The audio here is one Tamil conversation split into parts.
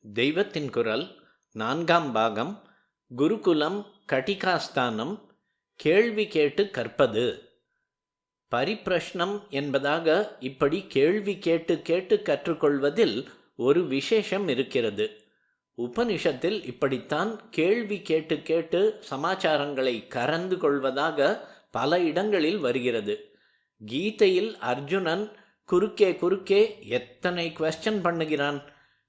தெய்வத்தின் குரல் 4ஆம் பாகம். குருகுலம் கட்டிகாஸ்தானம். கேள்வி கேட்டு கற்பது. பரிப்பிரஷ்னம் என்பதாக இப்படி கேள்வி கேட்டு கேட்டு கற்றுக்கொள்வதில் ஒரு விசேஷம் இருக்கிறது. உபனிஷத்தில் இப்படித்தான் கேள்வி கேட்டு கேட்டு சமாச்சாரங்களை கறந்து கொள்வதாக பல இடங்களில் வருகிறது. கீதையில் அர்ஜுனன் குறுக்கே குறுக்கே எத்தனை குவெஸ்சன் பண்ணுகிறான்.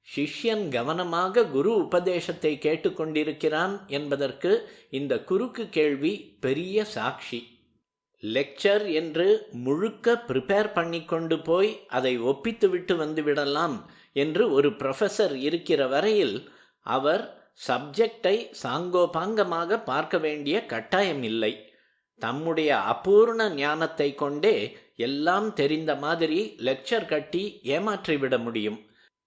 சிஷ்யன் கவனமாக குரு உபதேசத்தை கேட்டுக்கொண்டிருக்கிறான் என்பதற்கு இந்த குறுக்கு கேள்வி பெரிய சாட்சி. லெக்சர் என்று முழுக்க ப்ரிப்பேர் பண்ணி கொண்டு போய் அதை ஒப்பித்து விட்டு வந்துவிடலாம் என்று ஒரு ப்ரொஃபஸர் இருக்கிற வரையில் அவர் சப்ஜெக்டை சாங்கோபாங்கமாக பார்க்க வேண்டிய கட்டாயம் இல்லை. தம்முடைய அபூர்ண ஞானத்தை கொண்டே எல்லாம் தெரிந்த மாதிரி லெக்சர் கட்டி ஏமாற்றிவிட முடியும்.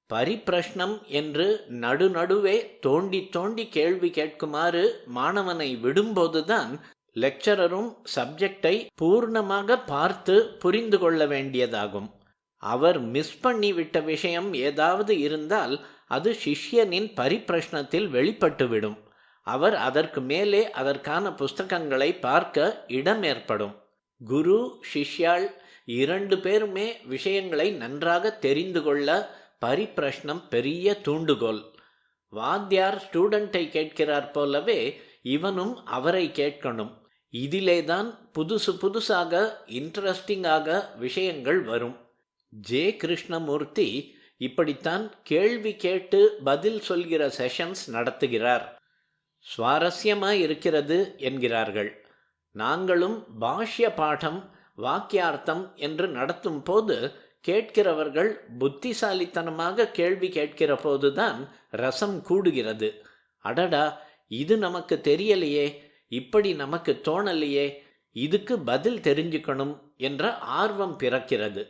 பரிப்பிரஷ்னம் என்று நடுநடுவே தோண்டி தோண்டி கேள்வி கேட்குமாறு மாணவனை விடும்போதுதான் லெக்சரரும் சப்ஜெக்டை பூர்ணமாக பார்த்து புரிந்து கொள்ள வேண்டியதாகும். அவர் மிஸ் பண்ணிவிட்ட விஷயம் ஏதாவது இருந்தால் அது சிஷ்யனின் பரிப்பிரஷ்னத்தில் வெளிப்பட்டுவிடும். அவர் அதற்கு மேலே அதற்கான புஸ்தகங்களை பார்க்க இடம் ஏற்படும். குரு சிஷ்யாள் 2 பேருமே விஷயங்களை நன்றாக தெரிந்து கொள்ள பரிப்பிரஷ்னம் பெரிய தூண்டுகோல். வாத்தியார் ஸ்டூடெண்ட்டை கேட்கிறார் போலவே இவனும் அவரை கேட்கணும். இதிலேதான் புதுசு புதுசாக இன்ட்ரெஸ்டிங்காக விஷயங்கள் வரும். ஜே கிருஷ்ணமூர்த்தி இப்படித்தான் கேள்வி கேட்டு பதில் சொல்கிற செஷன்ஸ் நடத்துகிறார். சுவாரஸ்யமாய் இருக்கிறது என்கிறார்கள். நாங்களும் பாஷ்ய பாடம் வாக்கியார்த்தம் என்று நடத்தும் போது கேட்கிறவர்கள் புத்திசாலித்தனமாக கேள்வி கேட்கிற போதுதான் ரசம் கூடுகிறது. அடடா, இது நமக்கு தெரியலையே, இப்படி நமக்கு தோணலையே, இதுக்கு பதில் தெரிஞ்சுக்கணும் என்ற ஆர்வம் பிறக்கிறது.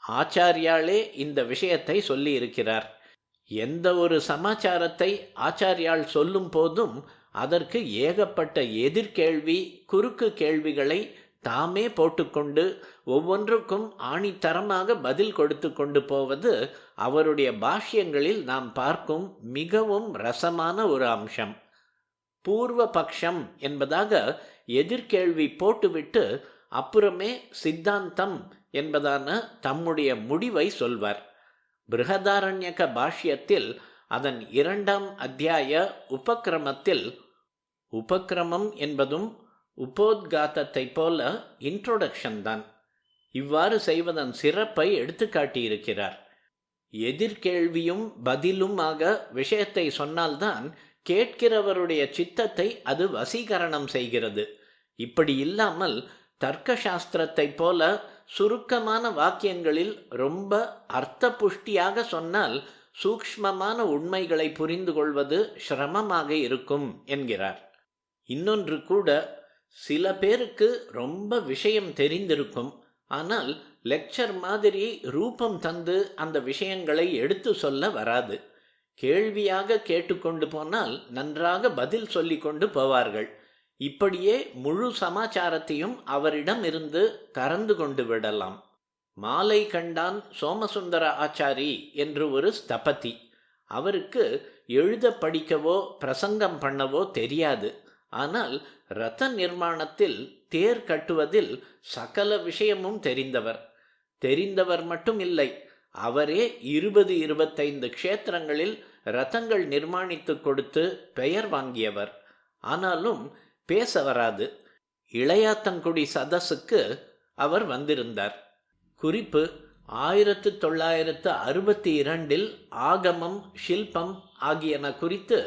ஆச்சாரியாளே இந்த விஷயத்தை சொல்லி இருக்கிறார். எந்த ஒரு சமாச்சாரத்தை ஆச்சாரியால் சொல்லும் போதும் அதற்கு ஏகப்பட்ட எதிர்கேள்வி குறுக்கு கேள்விகளை தாமே போட்டுக்கொண்டு ஒவ்வொன்றுக்கும் ஆணித்தரமாக பதில் கொடுத்து கொண்டு போவது அவருடைய பாஷ்யங்களில் நாம் பார்க்கும் மிகவும் ரசமான ஒரு அம்சம். பூர்வ பக்ஷம் என்பதாக எதிர்கேள்வி போட்டுவிட்டு அப்புறமே சித்தாந்தம் என்பதான தம்முடைய முடிவை சொல்வார். பிருஹதாரண்யக பாஷ்யத்தில் அதன் 2ஆம் அத்தியாய உபக்கிரமத்தில், உபக்கிரமம் என்பதும் உபோத்காத்தத்தை போல இன்ட்ரோடக்ஷன் தான், இவ்வாறு செய்வதன் சிறப்பை எடுத்து காட்டியிருக்கிறார். எதிர்கேள்வியும் பதிலும் ஆக விஷயத்தை சொன்னால்தான் கேட்கிறவருடைய சித்தத்தை அது வசீகரணம் செய்கிறது. இப்படி இல்லாமல் தர்க்க சாஸ்திரத்தை போல சுருக்கமான வாக்கியங்களில் ரொம்ப அர்த்த புஷ்டியாக சொன்னால் சூக்ஷ்மமான உண்மைகளை புரிந்து கொள்வது சிரமமாக இருக்கும் என்கிறார். இன்னொன்று கூட, சில பேருக்கு ரொம்ப விஷயம் தெரிந்திருக்கும், ஆனால் லெக்சர் மாதிரி ரூபம் தந்து அந்த விஷயங்களை எடுத்து சொல்ல வராது. கேள்வியாக கேட்டுக்கொண்டு போனால் நன்றாக பதில் சொல்லி கொண்டு போவார்கள். இப்படியே முழு சமாச்சாரத்தையும் அவரிடம் இருந்து கறந்து கொண்டு விடலாம். மாலை கண்டான் சோமசுந்தர ஆச்சாரி என்று ஒரு ஸ்தபதி. அவருக்கு எழுத படிக்கவோ பிரசங்கம் பண்ணவோ தெரியாது. ஆனால் இரத நிர்மாணத்தில் தேர் கட்டுவதில் சகல விஷயமும் தெரிந்தவர் மட்டும் இல்லை, அவரே 20-25 க்ஷேத்திரங்களில் ரதங்கள் நிர்மாணித்து கொடுத்து பெயர் வாங்கியவர். ஆனாலும் பேச வராது. இளையாத்தங்குடி சதஸுக்கு அவர் வந்திருந்தார். குறிப்பு: 1962 ஆகமம் ஷில்பம் ஆகியன குறித்து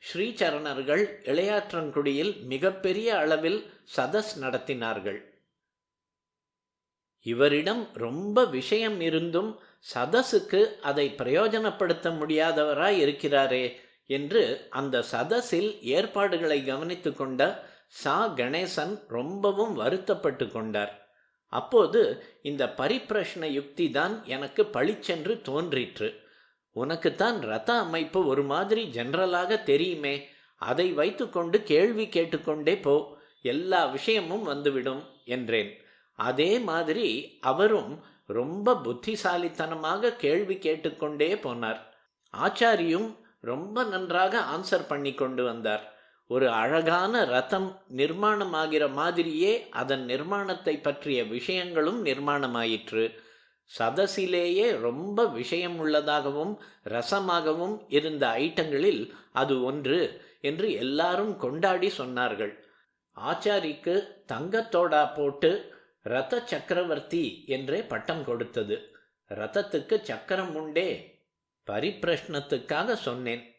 ஸ்ரீசரணர்கள் இளையாற்றங்குடியில் மிகப்பெரிய அளவில் சதஸ் நடத்தினார்கள். இவரிடம் ரொம்ப விஷயம் இருந்தும் சதஸுக்கு அதை பிரயோஜனப்படுத்த முடியாதவராய் இருக்கிறாரே என்று அந்த சதஸில் ஏற்பாடுகளை கவனித்து கொண்ட சா கணேசன் ரொம்பவும் வருத்தப்பட்டு கொண்டார். அப்போது இந்த பரிப்பிரஷ்ன யுக்தி தான் எனக்கு பளிச்சென்று தோன்றிற்று. உனக்குத்தான் ரத அமைப்பு ஒரு மாதிரி ஜெனரலாக தெரியுமே, அதை வைத்துக்கொண்டு கேள்வி கேட்டுக்கொண்டே போ, எல்லா விஷயமும் வந்துவிடும் என்றேன். அதே மாதிரி அவரும் ரொம்ப புத்திசாலித்தனமாக கேள்வி கேட்டுக்கொண்டே போனார். ஆச்சாரியும் ரொம்ப நன்றாக ஆன்சர் பண்ணி கொண்டு வந்தார். ஒரு அழகான ரதம் நிர்மாணமாகிற மாதிரியே அதன் நிர்மாணத்தை பற்றிய விஷயங்களும் நிர்மாணமாயிற்று. சதசிலேயே ரொம்ப விஷயம் உள்ளதாகவும் ரசமாகவும் இருந்த ஐட்டங்களில் அது ஒன்று என்று எல்லாரும் கொண்டாடி சொன்னார்கள். ஆச்சாரிக்கு தங்கத்தோடா போட்டு ரத சக்கரவர்த்தி என்றே பட்டம் கொடுத்தது. ரதத்துக்கு சக்கரம் உண்டே? பரிப்பிரஷ்னத்துக்காக சொன்னேன்.